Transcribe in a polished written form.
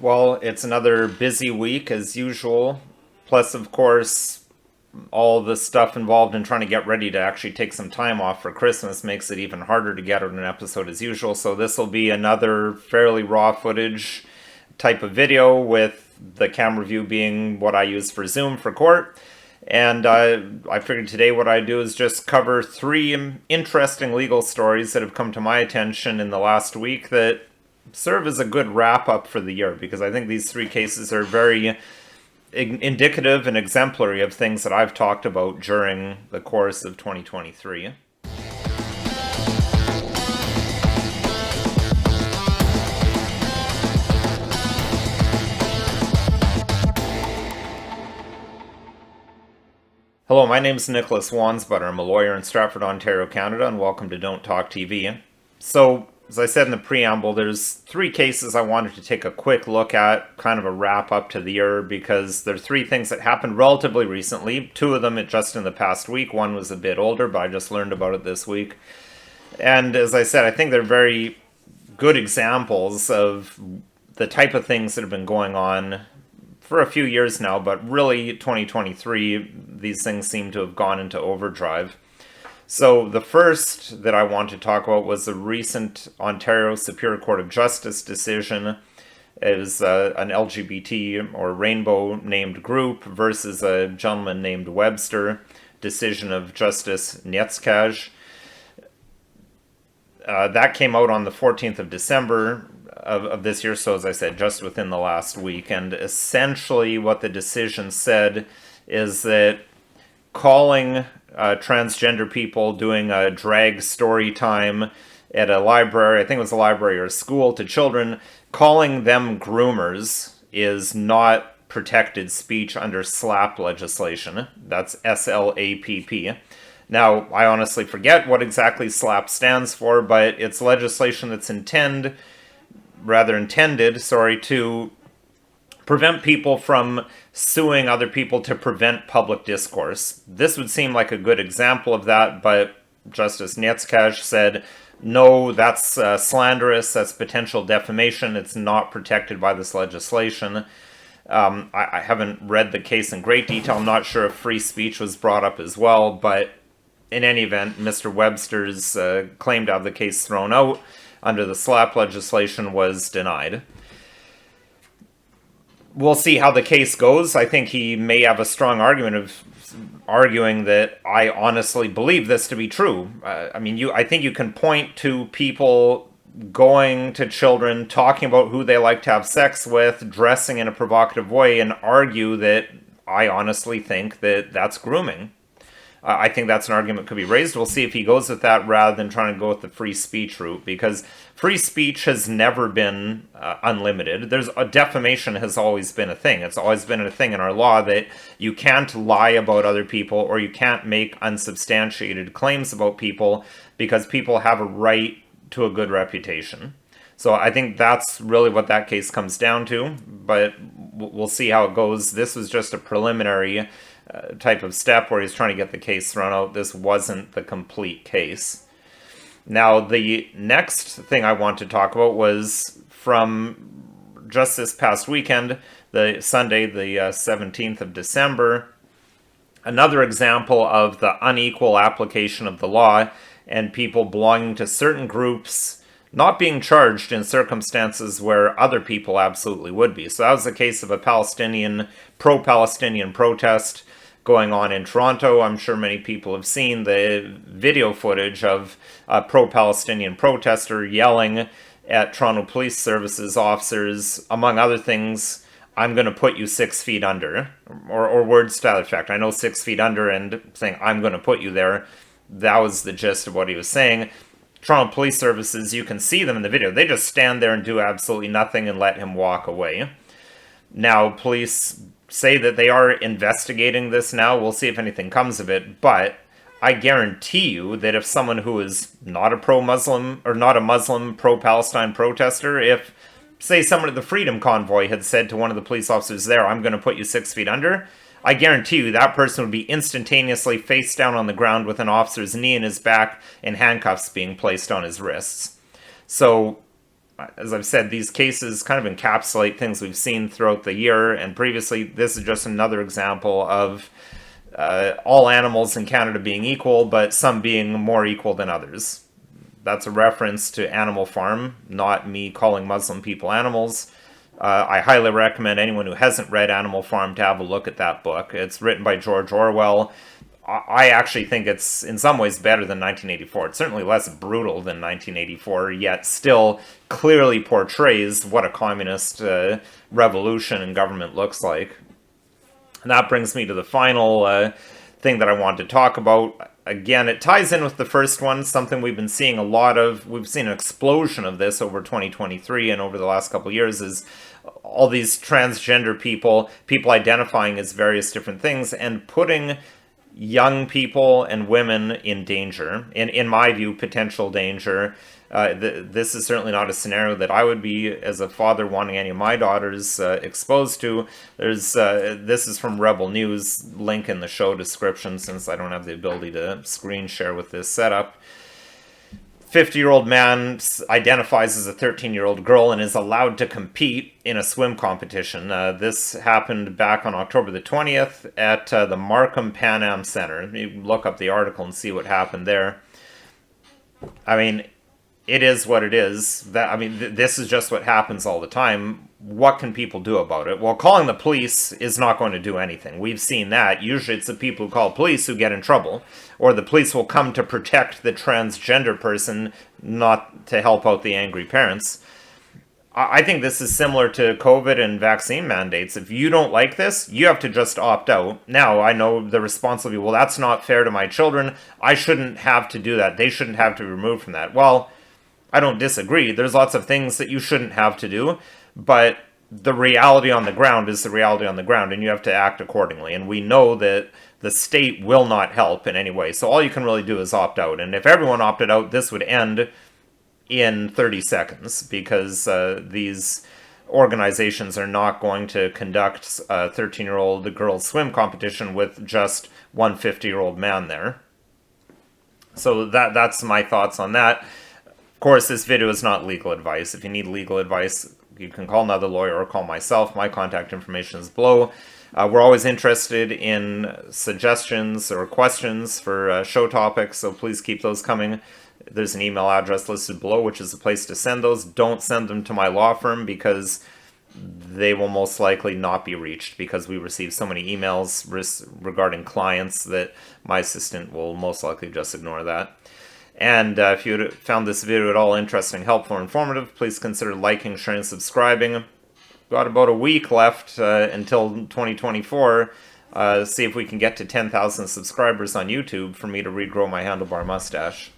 Well, it's another busy week as usual. Plus, of course, all the stuff involved in trying to get ready to actually take some time off for Christmas makes it even harder to get out an episode as usual. So, this will be another fairly raw footage type of video with the camera view being what I use for Zoom for court. And I figured today what I'd do is just cover three interesting legal stories that have come to my attention in the last week that serve as a good wrap up for the year, because I think these three cases are very indicative and exemplary of things that I've talked about during the course of 2023. Hello, my name is Nicholas Wansbutter. I'm a lawyer in Stratford, Ontario, Canada, and welcome to Don't Talk TV. So, as I said in the preamble, there's three cases I wanted to take a quick look at, kind of a wrap up to the year, because there are three things that happened relatively recently. Two of them just in the past week. One was a bit older, but I just learned about it this week. And as I said, I think they're very good examples of the type of things that have been going on for a few years now, but really 2023, these things seem to have gone into overdrive. So the first that I want to talk about was the recent Ontario Superior Court of Justice decision. It was an LGBT or rainbow named group versus a gentleman named Webster, decision of Justice Nietskaj. That came out on the 14th of December of this year, so as I said, just within the last week. And essentially what the decision said is that calling transgender people doing a drag story time at a library, I think it was a library or a school, to children, calling them groomers is not protected speech under SLAPP legislation. That's SLAPP. Now, I honestly forget what exactly SLAPP stands for, but it's legislation that's intended to prevent people from suing other people to prevent public discourse. This would seem like a good example of that, but Justice Nietskaj said, no, that's slanderous, that's potential defamation, it's not protected by this legislation. I haven't read the case in great detail, I'm not sure if free speech was brought up as well, but in any event, Mr. Webster's claim to have the case thrown out under the SLAPP legislation was denied. We'll see how the case goes. I think he may have a strong argument of arguing that I honestly believe this to be true. I think you can point to people going to children, talking about who they like to have sex with, dressing in a provocative way, and argue that I honestly think that that's grooming. I think that's an argument that could be raised. We'll see if he goes with that rather than trying to go with the free speech route, because free speech has never been unlimited. Defamation has always been a thing. It's always been a thing in our law that you can't lie about other people or you can't make unsubstantiated claims about people because people have a right to a good reputation. So I think that's really what that case comes down to, but we'll see how it goes. This was just a preliminary type of step where he's trying to get the case thrown out. This wasn't the complete case. Now, the next thing I want to talk about was from just this past weekend, the Sunday, the 17th of December, another example of the unequal application of the law and people belonging to certain groups not being charged in circumstances where other people absolutely would be. So that was the case of a pro-Palestinian protest going on in Toronto. I'm sure many people have seen the video footage of a pro-Palestinian protester yelling at Toronto Police Services officers, among other things, I'm going to put you 6 feet under, or words to that effect. I know 6 feet under, and saying, I'm going to put you there. That was the gist of what he was saying. Toronto Police Services, you can see them in the video. They just stand there and do absolutely nothing and let him walk away. Now, police say that they are investigating this now. We'll see if anything comes of it, but I guarantee you that if someone who is not a pro-Muslim or not a Muslim pro-Palestine protester, if, say, someone at the Freedom Convoy had said to one of the police officers there, I'm going to put you 6 feet under, I guarantee you that person would be instantaneously face down on the ground with an officer's knee in his back and handcuffs being placed on his wrists. So as I've said, these cases kind of encapsulate things we've seen throughout the year and previously. This is just another example of all animals in Canada being equal, but some being more equal than others. That's a reference to Animal Farm, not me calling Muslim people animals. I highly recommend anyone who hasn't read Animal Farm to have a look at that book. It's written by George Orwell. I actually think it's in some ways better than 1984. It's certainly less brutal than 1984, yet still clearly portrays what a communist revolution and government looks like. And that brings me to the final thing that I want to talk about. Again, it ties in with the first one, something we've been seeing a lot of. We've seen an explosion of this over 2023 and over the last couple of years, is all these transgender people identifying as various different things and putting young people and women in danger, in my view, potential danger. This is certainly not a scenario that I would be, as a father, wanting any of my daughters exposed to. This is from Rebel News, link in the show description since I don't have the ability to screen share with this setup. 50-year-old man identifies as a 13-year-old girl and is allowed to compete in a swim competition. This happened back on October the 20th at the Markham Pan Am Center. You look up the article and see what happened there. I mean, it is what it is. This is just what happens all the time. What can people do about it? Well, calling the police is not going to do anything. We've seen that. Usually it's the people who call police who get in trouble. Or the police will come to protect the transgender person, not to help out the angry parents. I think this is similar to COVID and vaccine mandates. If you don't like this, you have to just opt out. Now, I know the response will be, well, that's not fair to my children. I shouldn't have to do that. They shouldn't have to be removed from that. Well, I don't disagree. There's lots of things that you shouldn't have to do, but the reality on the ground is the reality on the ground, and you have to act accordingly. And we know that the state will not help in any way. So all you can really do is opt out. And if everyone opted out, this would end in 30 seconds because these organizations are not going to conduct a 13-year-old girls swim competition with just one 50-year-old man there. So that's my thoughts on that. Of course, this video is not legal advice. If you need legal advice, you can call another lawyer or call myself. My contact information is below. We're always interested in suggestions or questions for show topics, so please keep those coming. There's an email address listed below, which is the place to send those. Don't send them to my law firm because they will most likely not be reached because we receive so many emails regarding clients that my assistant will most likely just ignore that. And if you found this video at all interesting, helpful, or informative, please consider liking, sharing, subscribing. Got about a week left until 2024. See if we can get to 10,000 subscribers on YouTube for me to regrow my handlebar mustache.